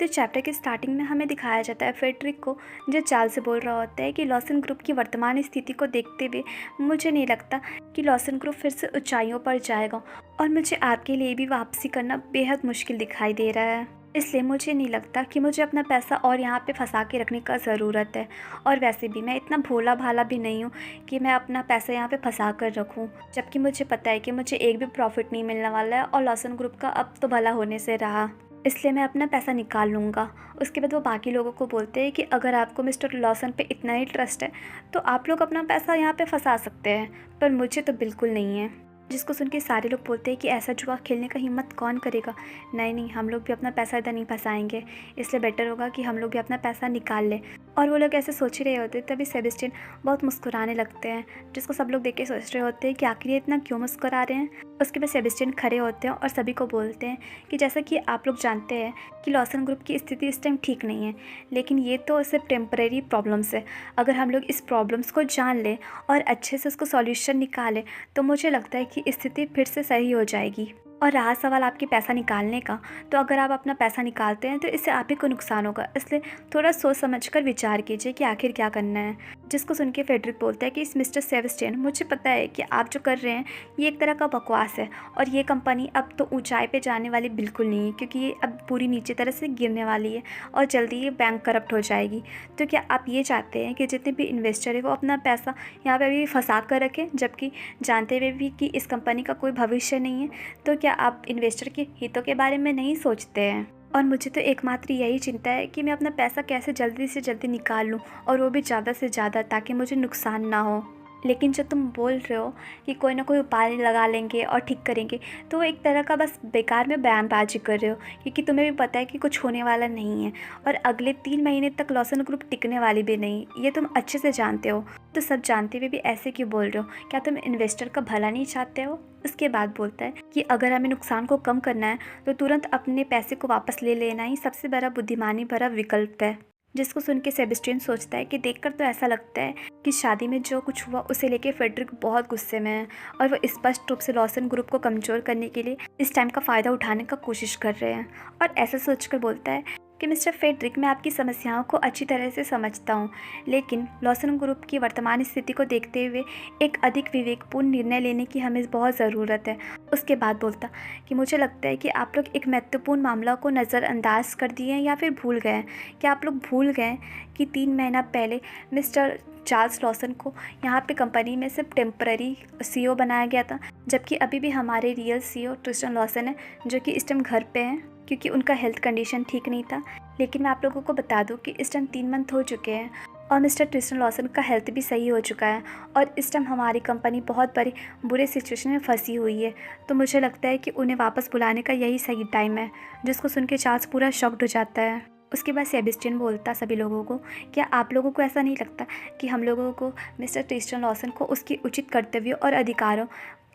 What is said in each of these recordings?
तो चैप्टर के स्टार्टिंग में हमें दिखाया जाता है फेडरिक को, जो चार्ल से बोल रहा होता है कि लॉसन ग्रुप की वर्तमान स्थिति को देखते हुए मुझे नहीं लगता कि लॉसन ग्रुप फिर से ऊंचाइयों पर जाएगा और मुझे आपके लिए भी वापसी करना बेहद मुश्किल दिखाई दे रहा है। इसलिए मुझे नहीं लगता कि मुझे अपना पैसा और यहाँ पे फंसा के रखने का ज़रूरत है। और वैसे भी मैं इतना भोला भाला भी नहीं हूँ कि मैं अपना पैसा यहाँ पे फंसा कर रखूँ, जबकि मुझे पता है कि मुझे एक भी प्रॉफिट नहीं मिलने वाला है और लॉसन ग्रुप का अब तो भला होने से रहा। इसलिए मैं अपना पैसा निकाल लूँगा। उसके बाद वो बाकी लोगों को बोलते हैं कि अगर आपको मिस्टर लॉसन पे इतना ही ट्रस्ट है तो आप लोग अपना पैसा यहाँ पे फंसा सकते हैं, पर मुझे तो बिल्कुल नहीं है। जिसको सुन के सारे लोग बोलते हैं कि ऐसा जुआ खेलने का हिम्मत कौन करेगा। नहीं, हम लोग भी अपना पैसा इधर नहीं फंसाएंगे, इसलिए बेटर होगा कि हम लोग भी अपना पैसा निकाल लें। और वो लोग ऐसे सोच ही रहे होते तभी सेबेस्टियन बहुत मुस्कुराने लगते हैं, जिसको सब लोग देख के सोच रहे होते हैं कि आखिर ये इतना क्यों मुस्कुरा रहे हैं। उसके बाद सेबेस्टियन खड़े होते हैं और सभी को बोलते हैं कि जैसा कि आप लोग जानते हैं कि लॉसन ग्रुप की स्थिति इस टाइम ठीक नहीं है, लेकिन ये तो सिर्फ टेम्परेरी प्रॉब्लम्स है। अगर हम लोग इस प्रॉब्लम्स को जान लें और अच्छे से उसको सॉल्यूशन निकालें तो मुझे लगता है कि स्थिति फिर से सही हो जाएगी। और रहा सवाल आपके पैसा निकालने का, तो अगर आप अपना पैसा निकालते हैं तो इससे आप ही को नुकसान होगा, इसलिए थोड़ा सोच समझ कर विचार कीजिए कि आखिर क्या करना है। जिसको सुन के फेडरिक बोलता है कि इस मिस्टर सेबेस्टियन, मुझे पता है कि आप जो कर रहे हैं ये एक तरह का बकवास है और ये कंपनी अब तो ऊंचाई पे जाने वाली बिल्कुल नहीं है, क्योंकि ये अब पूरी नीचे तरह से गिरने वाली है और जल्दी ये बैंक करप्ट हो जाएगी। तो क्या आप ये चाहते हैं कि जितने भी इन्वेस्टर है वो अपना पैसा यहाँ पर अभी फंसा कर रखें, जबकि जानते हुए भी कि इस कंपनी का कोई भविष्य नहीं है? तो क्या आप इन्वेस्टर के हितों के बारे में नहीं सोचते हैं? और मुझे तो एकमात्र यही चिंता है कि मैं अपना पैसा कैसे जल्दी से जल्दी निकाल लूँ, और वो भी ज़्यादा से ज़्यादा, ताकि मुझे नुकसान ना हो। लेकिन जब तुम बोल रहे हो कि कोई ना कोई उपाय लगा लेंगे और ठीक करेंगे, तो वो एक तरह का बस बेकार में बयानबाजी कर रहे हो, क्योंकि तुम्हें भी पता है कि कुछ होने वाला नहीं है और अगले 3 महीने तक लॉसन ग्रुप टिकने वाली भी नहीं, ये तुम अच्छे से जानते हो। तो सब जानते हुए भी ऐसे क्यों बोल रहे हो? क्या तुम इन्वेस्टर का भला नहीं चाहते हो? उसके बाद बोलता है कि अगर हमें नुकसान को कम करना है तो तुरंत अपने पैसे को वापस ले लेना ही सबसे बड़ा बुद्धिमानी भरा विकल्प है। जिसको सुन के सेबेस्टियन सोचता है कि देखकर तो ऐसा लगता है कि शादी में जो कुछ हुआ उसे लेके फेडरिक बहुत गुस्से में है और वो स्पष्ट रूप से लॉसन ग्रुप को कमज़ोर करने के लिए इस टाइम का फ़ायदा उठाने का कोशिश कर रहे हैं। और ऐसा सोचकर बोलता है कि मिस्टर फेडरिक, मैं आपकी समस्याओं को अच्छी तरह से समझता हूँ, लेकिन लॉसन ग्रुप की वर्तमान स्थिति को देखते हुए एक अधिक विवेकपूर्ण निर्णय लेने की हमें बहुत ज़रूरत है। उसके बाद बोलता कि मुझे लगता है कि आप लोग एक महत्वपूर्ण मामला को नज़रअंदाज कर दिए हैं या फिर भूल गए हैं। क्या आप लोग भूल गए कि 3 महीना पहले मिस्टर चार्ल्स लॉसन को यहाँ पे कंपनी में सिर्फ टेम्पररी CEO बनाया गया था, जबकि अभी भी हमारे रियल CEO ट्रिस्टन लॉसन है, जो कि इस टाइम घर पे हैं क्योंकि उनका हेल्थ कंडीशन ठीक नहीं था। लेकिन मैं आप लोगों को बता दूं कि इस टाइम 3 मंथ हो चुके हैं और मिस्टर ट्रिस्टन लॉसन का हेल्थ भी सही हो चुका है और इस टाइम हमारी कंपनी बहुत बड़ी बुरे सिचुएशन में फंसी हुई है। तो मुझे लगता है कि उन्हें वापस बुलाने का यही सही टाइम है। जिसको सुन के चार्ल्स पूरा शॉक्ड हो जाता है। उसके बाद सेबेस्टियन बोलता सभी लोगों को, क्या आप लोगों को ऐसा नहीं लगता कि हम लोगों को मिस्टर ट्रिस्टन लॉसन को उसकी उचित कर्तव्यों और अधिकारों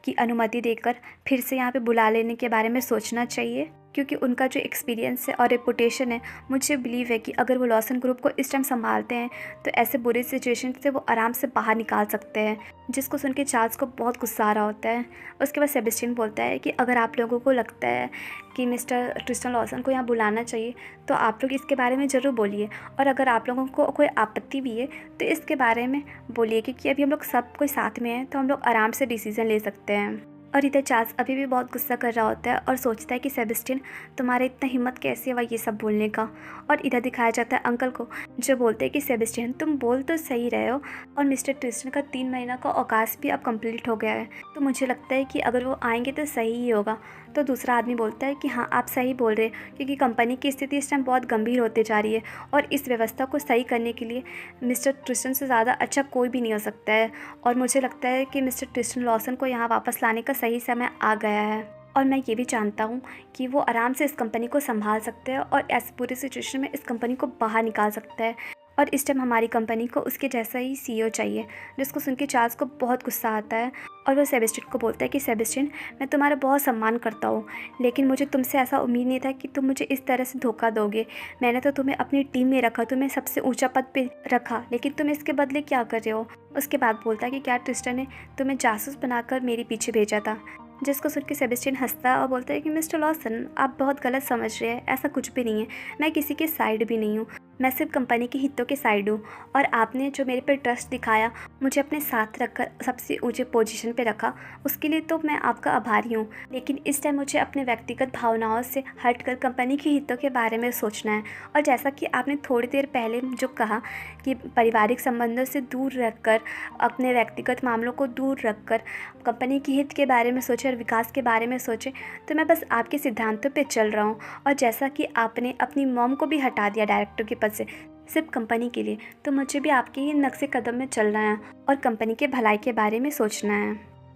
की अनुमति देकर फिर से यहाँ पे बुला लेने के बारे में सोचना चाहिए? क्योंकि उनका जो एक्सपीरियंस है और रेपुटेशन है, मुझे बिलीव है कि अगर वो लॉसन ग्रुप को इस टाइम संभालते हैं तो ऐसे बुरे सिचुएशन से वो आराम से बाहर निकाल सकते हैं। जिसको सुन के चार्ल्स को बहुत गुस्सा आ रहा होता है। उसके बाद सेबेस्टियन बोलता है कि अगर आप लोगों को लगता है कि मिस्टर ट्रिस्टन लॉसन को यहाँ बुलाना चाहिए तो आप लोग इसके बारे में ज़रूर बोलिए, और अगर आप लोगों को कोई आपत्ति भी है तो इसके बारे में बोलिए, क्योंकि अभी हम लोग सब कोई साथ में हैं तो हम लोग आराम से डिसीज़न ले सकते हैं। और इधर चार्ल्स अभी भी बहुत गुस्सा कर रहा होता है और सोचता है कि सेबेस्टियन, तुम्हारे इतना हिम्मत कैसे हुआ ये सब बोलने का। और इधर दिखाया जाता है अंकल को, जो बोलते हैं कि सेबेस्टियन, तुम बोल तो सही रहे हो और मिस्टर ट्रिस्टन का 3 महीना का अवकाश भी अब कंप्लीट हो गया है, तो मुझे लगता है कि अगर वो आएंगे तो सही ही होगा। तो दूसरा आदमी बोलता है कि हाँ, आप सही बोल रहे हैं, क्योंकि कंपनी की स्थिति इस टाइम बहुत गंभीर होते जा रही है और इस व्यवस्था को सही करने के लिए मिस्टर ट्रिस्टन से ज़्यादा अच्छा कोई भी नहीं हो सकता है। और मुझे लगता है कि मिस्टर ट्रिस्टन लॉसन को यहाँ वापस लाने का सही समय आ गया है। और मैं ये भी जानता हूँ कि वो आराम से इस कंपनी को संभाल सकते हैं और ऐसे पूरी सिचुएशन में इस कंपनी को बाहर निकाल सकता है। और इस टाइम हमारी कंपनी को उसके जैसा ही CEO चाहिए। जिसको सुन के चार्ल्स को बहुत गुस्सा आता है और वो सेबेस्टियन को बोलता है कि सेबेस्टियन, मैं तुम्हारा बहुत सम्मान करता हूँ, लेकिन मुझे तुमसे ऐसा उम्मीद नहीं था कि तुम मुझे इस तरह से धोखा दोगे। मैंने तो तुम्हें अपनी टीम में रखा, तुम्हें सबसे ऊंचा पद पे रखा, लेकिन तुम इसके बदले क्या कर रहे हो? उसके बाद बोलता है कि क्या ट्रिस्टन ने तुम्हें जासूस बनाकर मेरे पीछे भेजा था? जिसको सुन के सेबेस्टियन हंसता है और बोलता है कि मिस्टर लॉसन, आप बहुत गलत समझ रहे हैं, ऐसा कुछ भी नहीं है। मैं किसी के साइड भी नहीं हूँ, मैं सिर्फ कंपनी के हितों के साइड हूँ। और आपने जो मेरे पे ट्रस्ट दिखाया, मुझे अपने साथ रखकर सबसे ऊंचे पोजीशन पे रखा, उसके लिए तो मैं आपका आभारी हूँ। लेकिन इस टाइम मुझे अपने व्यक्तिगत भावनाओं से हटकर कंपनी के हितों के बारे में सोचना है। और जैसा कि आपने थोड़ी देर पहले जो कहा कि पारिवारिक संबंधों से दूर रखकर, अपने व्यक्तिगत मामलों को दूर रखकर कंपनी के हित के बारे में सोचें और विकास के बारे में सोचें, तो मैं बस आपके सिद्धांतों पे चल रहा हूँ। और जैसा कि आपने अपनी मॉम को भी हटा दिया डायरेक्टर के पद से सिर्फ कंपनी के लिए, तो मुझे भी आपके ही नक्शे कदम में चलना है और कंपनी के भलाई के बारे में सोचना है।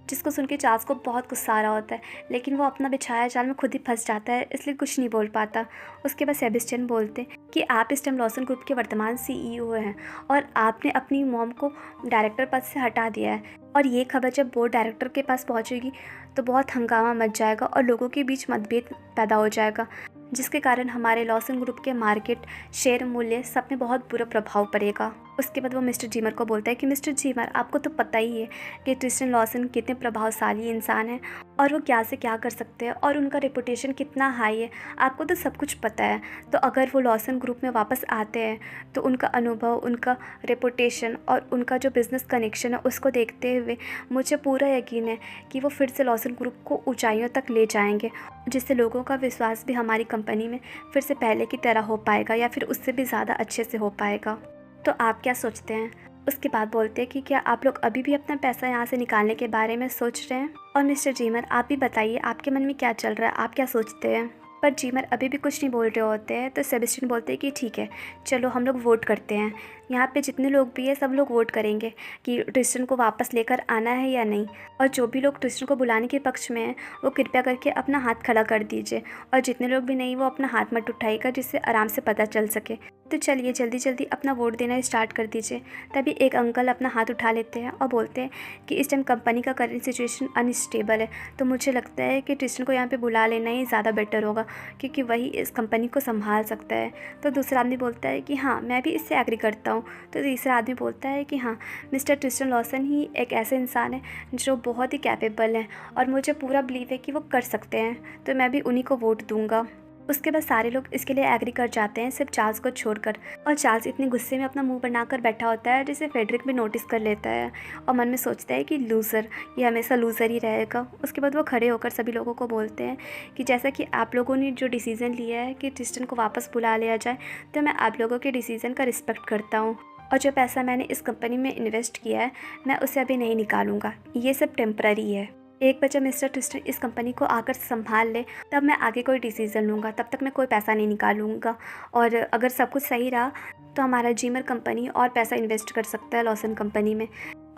जिसको सुन के चार्ल्स को बहुत गुस्सा आ रहा होता है, लेकिन वो अपना बिछाया जाल में खुद ही फंस जाता है, इसलिए कुछ नहीं बोल पाता। उसके बाद सेबेस्टियन बोलते कि आप इस टाइम लॉसन ग्रुप के वर्तमान CEO हैं और आपने अपनी मॉम को डायरेक्टर पद से हटा दिया है। और ये खबर जब बोर्ड डायरेक्टर के पास पहुंचेगी तो बहुत हंगामा मच जाएगा और लोगों के बीच मतभेद पैदा हो जाएगा, जिसके कारण हमारे लॉसन ग्रुप के मार्केट, शेयर मूल्य सब में बहुत बुरा प्रभाव पड़ेगा। उसके बाद वो मिस्टर जीमर को बोलता है कि मिस्टर जीमर, आपको तो पता ही है कि ट्रिस्टन लॉसन कितने प्रभावशाली इंसान हैं और वो क्या से क्या कर सकते हैं और उनका रेपुटेशन कितना हाई है, आपको तो सब कुछ पता है। तो अगर वो लॉसन ग्रुप में वापस आते हैं तो उनका अनुभव, उनका रेपुटेशन और उनका जो बिज़नेस कनेक्शन है उसको देखते हुए मुझे पूरा यकीन है कि वो फिर से लॉसन ग्रुप को ऊंचाइयों तक ले जाएंगे, जिससे लोगों का विश्वास भी हमारी कंपनी में फिर से पहले की तरह हो पाएगा या फिर उससे भी ज़्यादा अच्छे से हो पाएगा। तो आप क्या सोचते हैं? उसके बाद बोलते हैं कि क्या आप लोग अभी भी अपना पैसा यहाँ से निकालने के बारे में सोच रहे हैं? और मिस्टर जीमर, आप भी बताइए, आपके मन में क्या चल रहा है, आप क्या सोचते हैं? पर जीमर अभी भी कुछ नहीं बोल रहे होते हैं, तो सेबेस्टियन बोलते हैं कि ठीक है, चलो हम लोग वोट करते हैं। यहाँ पे जितने लोग भी हैं सब लोग वोट करेंगे कि ट्रिस्टन को वापस लेकर आना है या नहीं। और जो भी लोग ट्रिस्टन को बुलाने के पक्ष में हैं वो कृपया करके अपना हाथ खड़ा कर दीजिए, और जितने लोग भी नहीं वो अपना हाथ मत उठाइएगा, जिससे आराम से पता चल सके। तो चलिए जल्दी जल्दी अपना वोट देना स्टार्ट कर दीजिए। तभी एक अंकल अपना हाथ उठा लेते हैं और बोलते हैं कि इस टाइम कंपनी का करेंट सिचुएशन अनस्टेबल है, तो मुझे लगता है कि ट्रिस्टन को यहाँ पे बुला लेना ही ज़्यादा बेटर होगा, क्योंकि वही इस कंपनी को संभाल सकता है। तो दूसरा आदमी बोलता है कि हाँ, मैं भी इससे एग्री करता हूँ। तो तीसरा आदमी बोलता है कि हाँ, मिस्टर ट्रिस्टन लॉसन ही एक ऐसे इंसान है जो बहुत ही कैपेबल है और मुझे पूरा बिलीव है कि वो कर सकते हैं, तो मैं भी उन्हीं को वोट दूंगा। उसके बाद सारे लोग इसके लिए एग्री कर जाते हैं, सिर्फ चार्ल्स को छोड़कर। और चार्ल्स इतने गुस्से में अपना मुंह बनाकर बैठा होता है, जिसे फेडरिक भी नोटिस कर लेता है और मन में सोचता है कि लूज़र, ये हमेशा लूज़र ही रहेगा। उसके बाद वो खड़े होकर सभी लोगों को बोलते हैं कि जैसा कि आप लोगों ने जो डिसीज़न लिया है कि ट्रिस्टन को वापस बुला लिया जाए, तो मैं आप लोगों के डिसीज़न का रिस्पेक्ट करता हूँ। और जो पैसा मैंने इस कंपनी में इन्वेस्ट किया है, मैं उसे अभी नहीं निकालूंगा, ये सब टेम्पररी है। एक बार जब मिस्टर ट्रिस्टन इस कंपनी को आकर संभाल ले, तब मैं आगे कोई डिसीज़न लूँगा, तब तक मैं कोई पैसा नहीं निकालूंगा। और अगर सब कुछ सही रहा तो हमारा जीमर कंपनी और पैसा इन्वेस्ट कर सकता है लॉसन कंपनी में।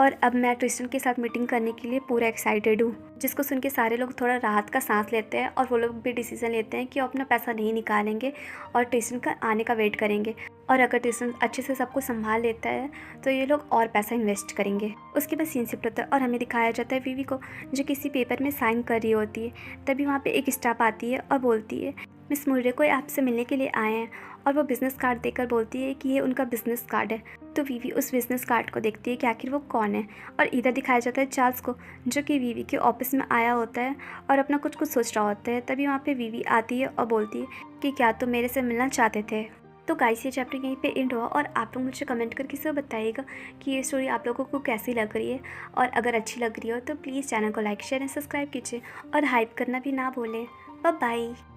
और अब मैं ट्रिस्टन के साथ मीटिंग करने के लिए पूरा एक्साइटेड हूँ। जिसको सुन के सारे लोग थोड़ा राहत का सांस लेते हैं और वो लोग भी डिसीज़न लेते हैं कि वो अपना पैसा नहीं निकालेंगे और ट्रिस्टन का आने का वेट करेंगे। और अगर ट्रिस्टन अच्छे से सब कुछ संभाल लेता है तो ये लोग और पैसा इन्वेस्ट करेंगे। उसके बाद सीन शिफ्ट होता है और हमें दिखाया जाता है वीवी को, जो किसी पेपर में साइन कर रही होती है। तभी वहाँ पे एक स्टाफ आती है और बोलती है, मिस मुर्रे को आपसे मिलने के लिए आए हैं। और वो बिज़नेस कार्ड देकर बोलती है कि ये उनका बिज़नेस कार्ड है। तो वीवी उस बिज़नेस कार्ड को देखती है कि आखिर वो कौन है। और इधर दिखाया जाता है चार्ल्स को, जो कि वीवी के ऑफिस में आया होता है और अपना कुछ कुछ सोच रहा होता है। तभी वहाँ पे वीवी आती है और बोलती है कि क्या तुम मेरे से मिलना चाहते थे। तो गाइस, ये चैप्टर यहीं पे एंड हुआ और आप लोग मुझे कमेंट करके सब बताइएगा कि ये स्टोरी आप लोगों को कैसी लग रही है। और अगर अच्छी लग रही हो तो प्लीज़ चैनल को लाइक, शेयर एंड सब्सक्राइब कीजिए और हाइप करना भी ना भूलें। Bye bye.